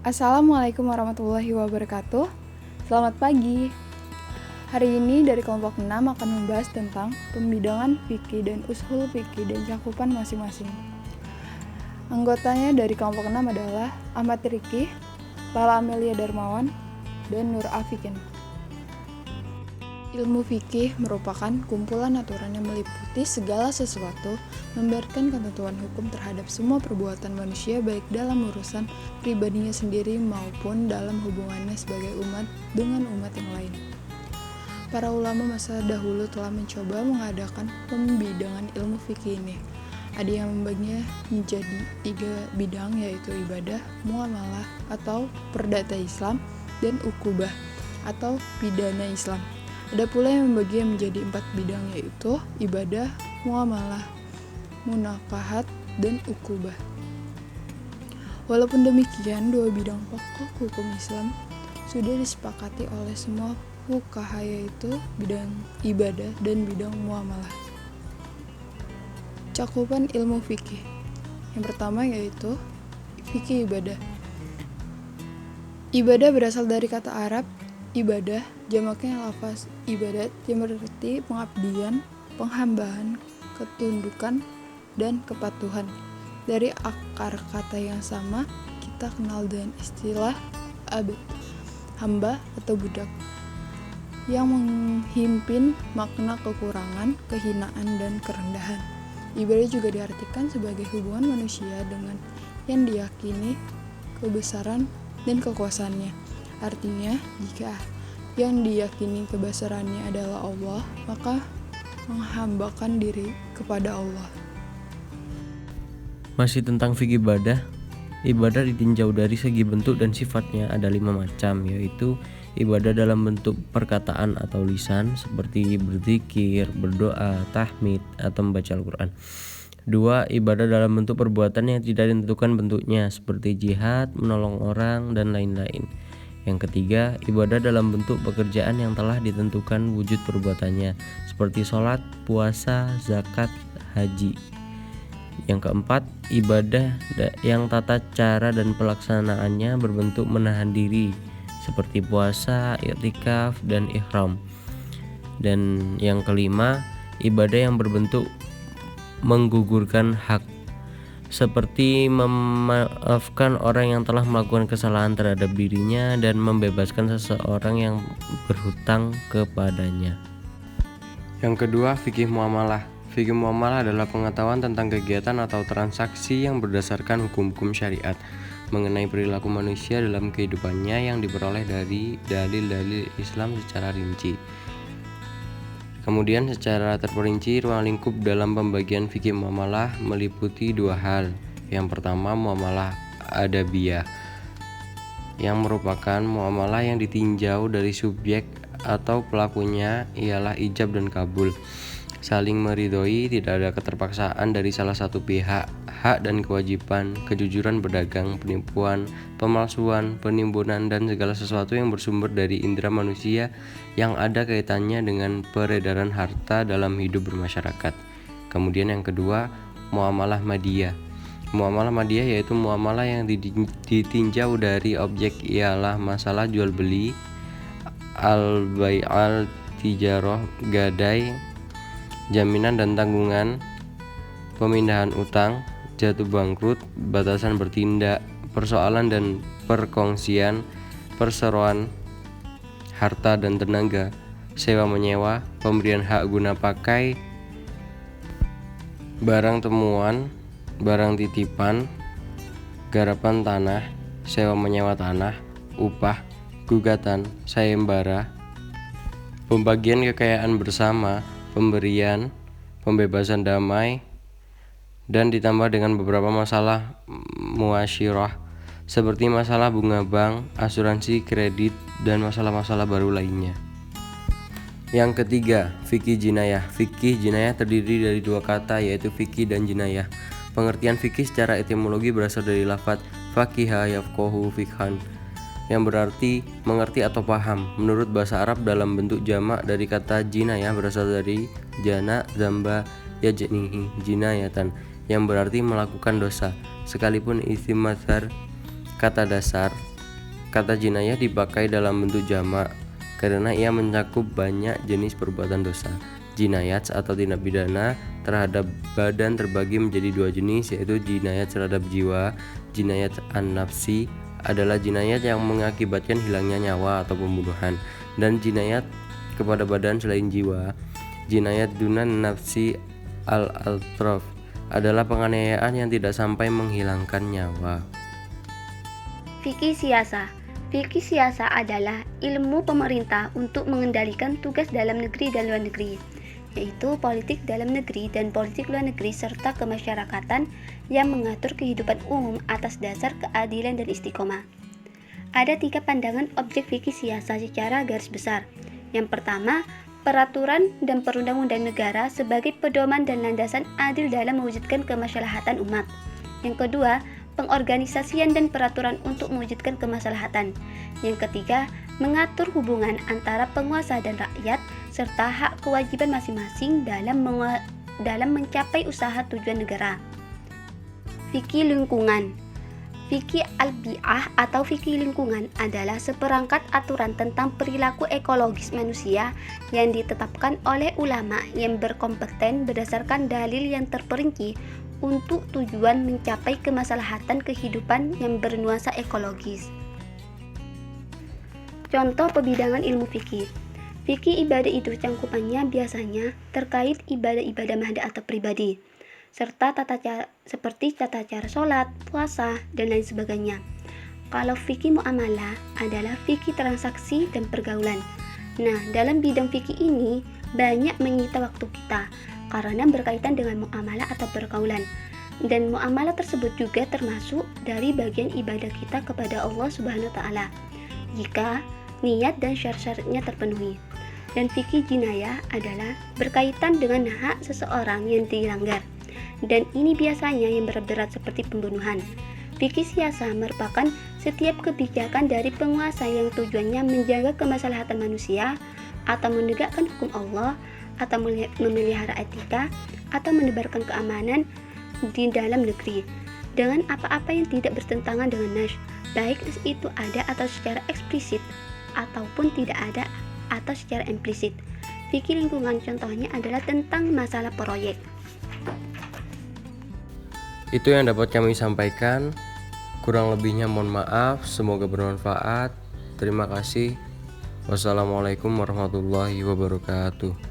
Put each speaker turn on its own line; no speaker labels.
Assalamualaikum warahmatullahi wabarakatuh. Selamat pagi. Hari ini dari kelompok 6 akan membahas tentang pembidangan fikih dan ushul fikih dan cakupan masing-masing. Anggotanya dari kelompok 6 adalah Ahmad Riki, Lala Amelia Darmawan, dan Nur Afikin. Ilmu fikih merupakan kumpulan aturan yang meliputi segala sesuatu, memberikan ketentuan hukum terhadap semua perbuatan manusia baik dalam urusan pribadinya sendiri maupun dalam hubungannya sebagai umat dengan umat yang lain. Para ulama masa dahulu telah mencoba mengadakan pembidangan ilmu fikih ini. Ada yang membaginya menjadi 3 bidang, yaitu ibadah, muamalah atau perdata Islam, dan ukubah atau pidana Islam. Ada pula yang membaginya menjadi 4 bidang, yaitu ibadah, muamalah, munakahat, dan ukubah. Walaupun demikian, 2 bidang pokok hukum Islam sudah disepakati oleh semua fuqaha, yaitu bidang ibadah dan bidang muamalah. Cakupan ilmu fikih. Yang pertama yaitu fikih ibadah. Ibadah berasal dari kata Arab ibadah, jamaknya lafaz ibadat, yang berarti pengabdian, penghambaan, ketundukan, dan kepatuhan. Dari akar kata yang sama, kita kenal dengan istilah abd, hamba atau budak, yang menghimpin makna kekurangan, kehinaan, dan kerendahan. Ibadah juga diartikan sebagai hubungan manusia dengan yang diyakini kebesaran dan kekuasaannya. Artinya, jika yang diyakini kebesarannya adalah Allah, maka menghambakan diri kepada Allah.
Masih tentang fikih ibadah. Ibadah ditinjau dari segi bentuk dan sifatnya ada 5 macam, yaitu ibadah dalam bentuk perkataan atau lisan seperti berzikir, berdoa, tahmid, atau membaca Al-Quran. 2. Ibadah dalam bentuk perbuatan yang tidak ditentukan bentuknya seperti jihad, menolong orang, dan lain-lain. Yang ketiga, ibadah dalam bentuk pekerjaan yang telah ditentukan wujud perbuatannya seperti sholat, puasa, zakat, haji. Yang keempat, ibadah yang tata cara dan pelaksanaannya berbentuk menahan diri seperti puasa, i'tikaf, dan ihram. Dan yang kelima, ibadah yang berbentuk menggugurkan hak seperti memaafkan orang yang telah melakukan kesalahan terhadap dirinya dan membebaskan seseorang yang berhutang kepadanya. Yang kedua, fikih muamalah. Fikih muamalah adalah pengetahuan tentang kegiatan atau transaksi yang berdasarkan hukum-hukum syariat mengenai perilaku manusia dalam kehidupannya yang diperoleh dari dalil-dalil Islam secara rinci. Kemudian secara terperinci, ruang lingkup dalam pembagian fikih muamalah meliputi 2 hal. Yang pertama, muamalah adabiyah, yang merupakan muamalah yang ditinjau dari subjek atau pelakunya ialah ijab dan kabul, saling meridhoi, tidak ada keterpaksaan dari salah satu pihak, hak dan kewajiban, kejujuran berdagang, penipuan, pemalsuan, penimbunan, dan segala sesuatu yang bersumber dari indera manusia yang ada kaitannya dengan peredaran harta dalam hidup bermasyarakat. Kemudian yang kedua, muamalah madiyah. Muamalah madiyah yaitu muamalah yang ditinjau dari objek ialah masalah jual beli, al-bai'al tijarah, gadai, jaminan dan tanggungan, pemindahan utang, jatuh bangkrut, batasan bertindak, persoalan dan perkongsian, perseroan harta dan tenaga, sewa menyewa, pemberian hak guna pakai, barang temuan, barang titipan, garapan tanah, sewa menyewa tanah, upah, gugatan, sayembara, pembagian kekayaan bersama, pemberian, pembebasan damai, dan ditambah dengan beberapa masalah muasyirah seperti masalah bunga bank, asuransi kredit, dan masalah-masalah baru lainnya. Yang ketiga, fikih jinayah. Fikih jinayah terdiri dari 2 kata, yaitu fikih dan jinayah. Pengertian fikih secara etimologi berasal dari lafadz faqiha yafqahu fiqhan, yang berarti mengerti atau paham. Menurut bahasa Arab, dalam bentuk jamak dari kata jinayah berasal dari jana, zamba, yajnihi, jinayatan, yang berarti melakukan dosa. Sekalipun isim mazhar kata dasar Kata jinayah dipakai dalam bentuk jamak karena ia mencakup banyak jenis perbuatan dosa. Jinayat atau tindak pidana terhadap badan terbagi menjadi dua jenis, yaitu jinayat terhadap jiwa. Jinayat an-nafsi adalah jinayat yang mengakibatkan hilangnya nyawa atau pembunuhan, dan jinayat kepada badan selain jiwa. Jinayat dunan nafsi al-altrof adalah penganiayaan yang tidak sampai menghilangkan nyawa.
Fikih siasa. Fikih siasa adalah ilmu pemerintah untuk mengendalikan tugas dalam negeri dan luar negeri, yaitu politik dalam negeri dan politik luar negeri serta kemasyarakatan yang mengatur kehidupan umum atas dasar keadilan dan istiqomah. Ada 3 pandangan objek fikih siasa secara garis besar. Yang pertama, peraturan dan perundang-undang negara sebagai pedoman dan landasan adil dalam mewujudkan kemaslahatan umat. Yang kedua, pengorganisasian dan peraturan untuk mewujudkan kemaslahatan. Yang ketiga, mengatur hubungan antara penguasa dan rakyat serta hak kewajiban masing-masing dalam mencapai usaha tujuan negara. Fikih lingkungan. Fikih al-bi'ah atau fikih lingkungan adalah seperangkat aturan tentang perilaku ekologis manusia yang ditetapkan oleh ulama yang berkompeten berdasarkan dalil yang terperinci untuk tujuan mencapai kemaslahatan kehidupan yang bernuansa ekologis. Contoh pebidangan ilmu fikih. Fikih ibadah itu cangkupannya biasanya terkait ibadah-ibadah mahda atau pribadi, serta seperti tata cara sholat, puasa, dan lain sebagainya. Kalau fikih muamalah adalah fikih transaksi dan pergaulan. Nah, dalam bidang fikih ini banyak menyita waktu kita karena berkaitan dengan muamalah atau pergaulan. Dan muamalah tersebut juga termasuk dari bagian ibadah kita kepada Allah Subhanahu wa taala jika niat dan syarat-syaratnya terpenuhi. Dan fikih jinayah adalah berkaitan dengan hak seseorang yang dilanggar. Dan ini biasanya yang berat-berat seperti pembunuhan. Fikih siasa merupakan setiap kebijakan dari penguasa yang tujuannya menjaga kemaslahatan manusia atau menegakkan hukum Allah atau memelihara etika atau menebarkan keamanan di dalam negeri dengan apa-apa yang tidak bertentangan dengan nas, baik nas itu ada atau secara eksplisit ataupun tidak ada atau secara implisit. Fikih lingkungan contohnya adalah tentang masalah proyek.
Itu yang dapat kami sampaikan. Kurang lebihnya mohon maaf. Semoga bermanfaat. Terima kasih. Wassalamualaikum warahmatullahi wabarakatuh.